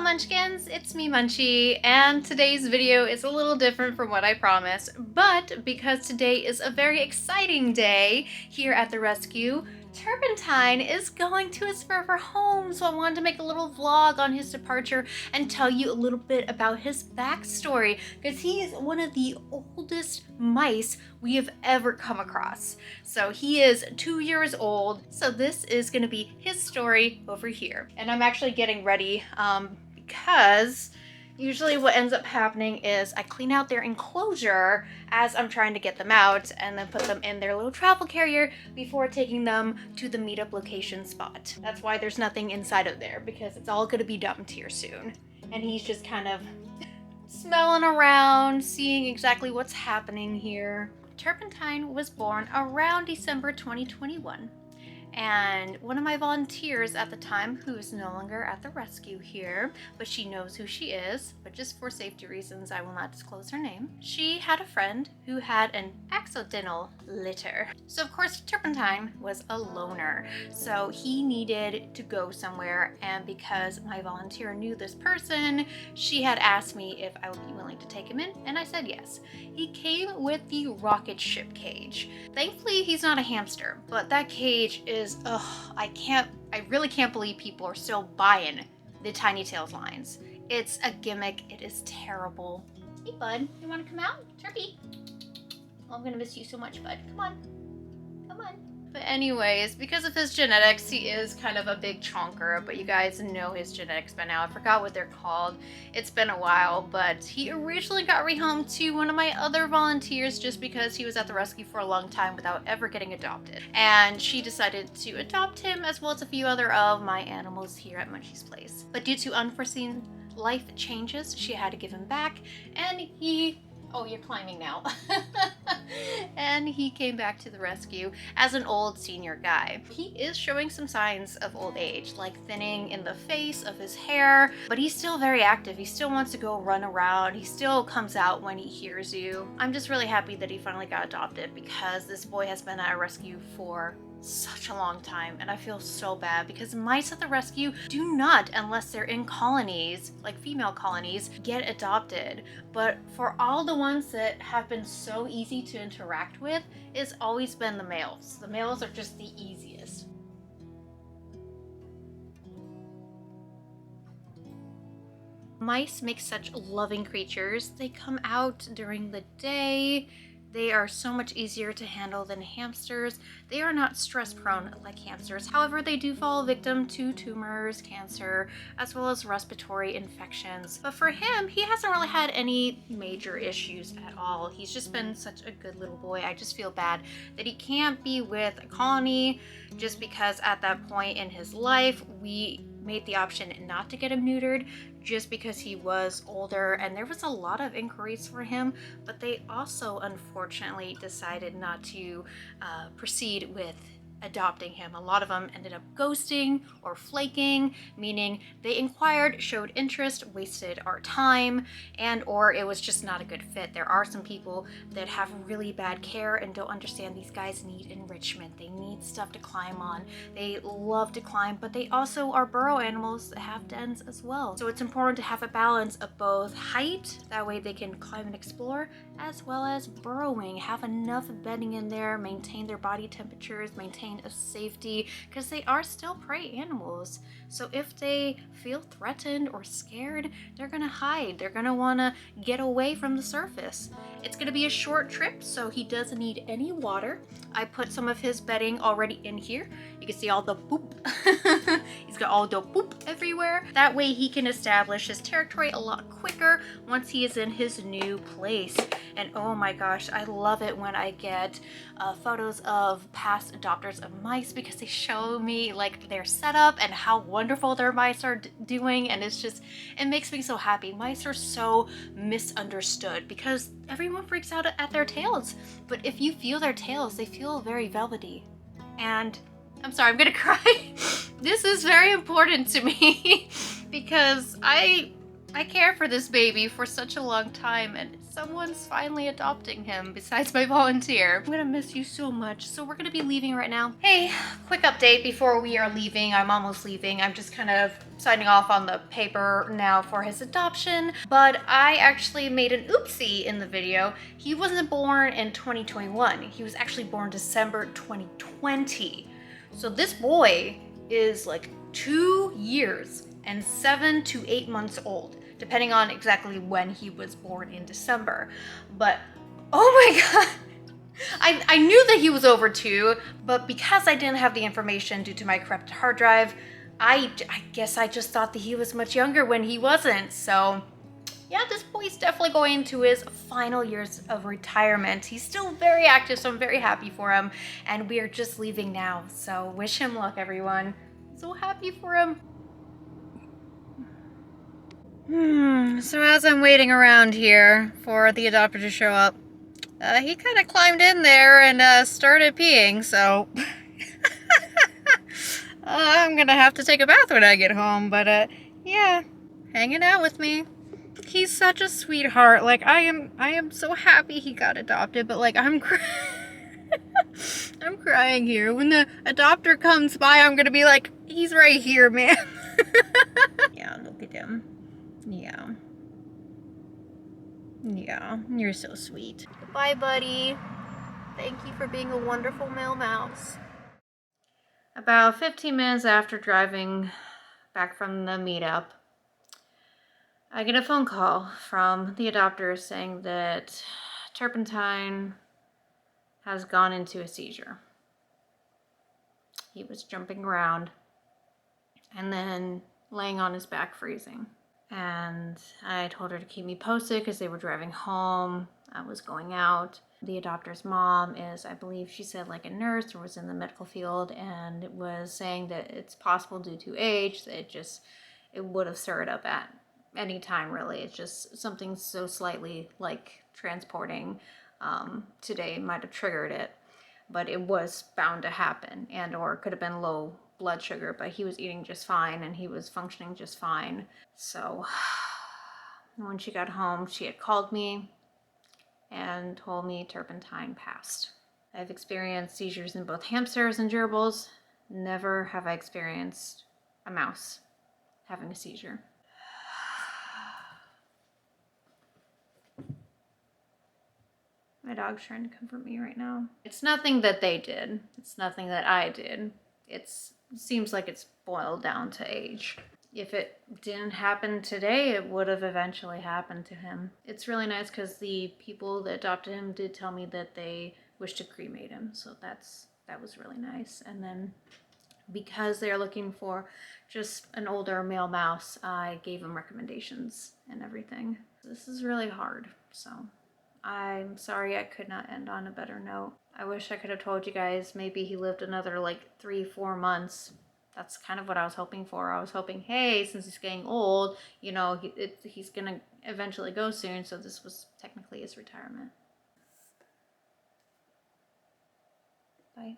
Munchkins, it's me Munchie, and today's video is a little different from what I promised, but because today is a very exciting day here at the rescue, Turpentine is going to his forever home, so I wanted to make a little vlog on his departure and tell you a little bit about his backstory, because he is one of the oldest mice we have ever come across. So he is 2 years old, so this is going to be his story over here. And I'm actually getting ready because usually what ends up happening is I clean out their enclosure as I'm trying to get them out and then put them in their little travel carrier before taking them to the meetup location spot. That's why there's nothing inside of there, because it's all going to be dumped here soon. And he's just kind of smelling around, seeing exactly what's happening here. Turpentine was born around December 2021. And one of my volunteers at the time, who is no longer at the rescue here, but she knows who she is, but just for safety reasons, I will not disclose her name. She had a friend who had an accidental litter. So of course, Turpentine was a loner. So he needed to go somewhere, and because my volunteer knew this person, she had asked me if I would be willing to take him in, and I said yes. He came with the rocket ship cage. Thankfully, he's not a hamster, but that cage is I really can't believe people are still buying the Tiny Tails lines. It's a gimmick. It is terrible. Hey, bud, you want to come out? Turpy. Oh, I'm gonna miss you so much, bud. Come on. Come on. But anyways, because of his genetics, he is kind of a big chonker, but you guys know his genetics by now. I forgot what they're called. It's been a while, but he originally got rehomed to one of my other volunteers just because he was at the rescue for a long time without ever getting adopted. And she decided to adopt him as well as a few other of my animals here at Munchie's place. But due to unforeseen life changes, she had to give him back, and oh, you're climbing now. And he came back to the rescue as an old senior guy. He is showing some signs of old age, like thinning in the face, of his hair, but he's still very active. He still wants to go run around. He still comes out when he hears you. I'm just really happy that he finally got adopted, because this boy has been at a rescue for such a long time, and I feel so bad because mice at the rescue do not, unless they're in colonies, like female colonies, get adopted. But for all the ones that have been so easy to interact with, it's always been the males. The males are just the easiest. Mice make such loving creatures. They come out during the day. They are so much easier to handle than hamsters. They are not stress prone like hamsters. However, they do fall victim to tumors, cancer, as well as respiratory infections. But for him, he hasn't really had any major issues at all. He's just been such a good little boy. I just feel bad that he can't be with a colony, just because at that point in his life, we made the option not to get him neutered, just because he was older and there was a lot of inquiries for him, but they also unfortunately decided not to proceed with adopting him. A lot of them ended up ghosting or flaking, meaning they inquired, showed interest, wasted our time, and or it was just not a good fit. There are some people that have really bad care and don't understand these guys need enrichment. They need stuff to climb on. They love to climb, but they also are burrow animals that have dens as well. So it's important to have a balance of both height, that way they can climb and explore, as well as burrowing, have enough bedding in there, maintain their body temperatures, maintain a safety, because they are still prey animals. So if they feel threatened or scared, they're gonna hide. They're gonna wanna get away from the surface. It's gonna be a short trip, so he doesn't need any water. I put some of his bedding already in here. You can see all the poop. He's got all the poop everywhere. That way he can establish his territory a lot quicker once he is in his new place. And oh my gosh, I love it when I get photos of past adopters of mice, because they show me like their setup and how wonderful their mice are doing, and it's just, it makes me so happy. Mice are so misunderstood because everyone freaks out at their tails, but if you feel their tails, they feel very velvety. And I'm sorry, I'm gonna cry. This is very important to me because I I care for this baby for such a long time, and someone's finally adopting him besides my volunteer. I'm gonna miss you so much. So we're gonna be leaving right now. Hey, quick update before we are leaving. I'm almost leaving. I'm just kind of signing off on the paper now for his adoption, but I actually made an oopsie in the video. He wasn't born in 2021. He was actually born December 2020. So this boy is like 2 years and 7 to 8 months old, depending on exactly when he was born in December. But oh my god, I knew that he was over 2, but because I didn't have the information due to my corrupted hard drive, I guess I just thought that he was much younger when he wasn't. So yeah, this boy's definitely going into his final years of retirement. He's still very active, so I'm very happy for him. And we are just leaving now, so wish him luck, everyone. So happy for him. So as I'm waiting around here for the adopter to show up, he kind of climbed in there and started peeing, so I'm gonna have to take a bath when I get home, but yeah, hanging out with me. He's such a sweetheart. Like, I am so happy he got adopted, but like I'm I'm crying here. When the adopter comes by, I'm gonna be like, he's right here, man. Yeah, look at him. Yeah. Yeah, you're so sweet. Goodbye, buddy. Thank you for being a wonderful male mouse. About 15 minutes after driving back from the meetup, I get a phone call from the adopter saying that Turpentine has gone into a seizure. He was jumping around and then laying on his back freezing. And I told her to keep me posted because they were driving home. I was going out. The adopter's mom is, I believe she said, like a nurse or was in the medical field, and it was saying that it's possible due to age that it would have stirred up at any time, really. It's just something so slightly like transporting today might have triggered it, but it was bound to happen, and or it could have been low blood sugar, but he was eating just fine and he was functioning just fine. So when she got home, she had called me and told me Turpentine passed. I've experienced seizures in both hamsters and gerbils. Never have I experienced a mouse having a seizure. My dog's trying to comfort me right now. It's nothing that they did. It's nothing that I did. It seems like it's boiled down to age. If it didn't happen today, it would have eventually happened to him. It's really nice because the people that adopted him did tell me that they wish to cremate him. So that was really nice. And then because they're looking for just an older male mouse, I gave them recommendations and everything. This is really hard, so I'm sorry I could not end on a better note. I wish I could have told you guys maybe he lived another like 3-4 months. That's kind of what I was hoping for. I was hoping, hey, since he's getting old, you know, he's gonna eventually go soon, so this was technically his retirement. Bye.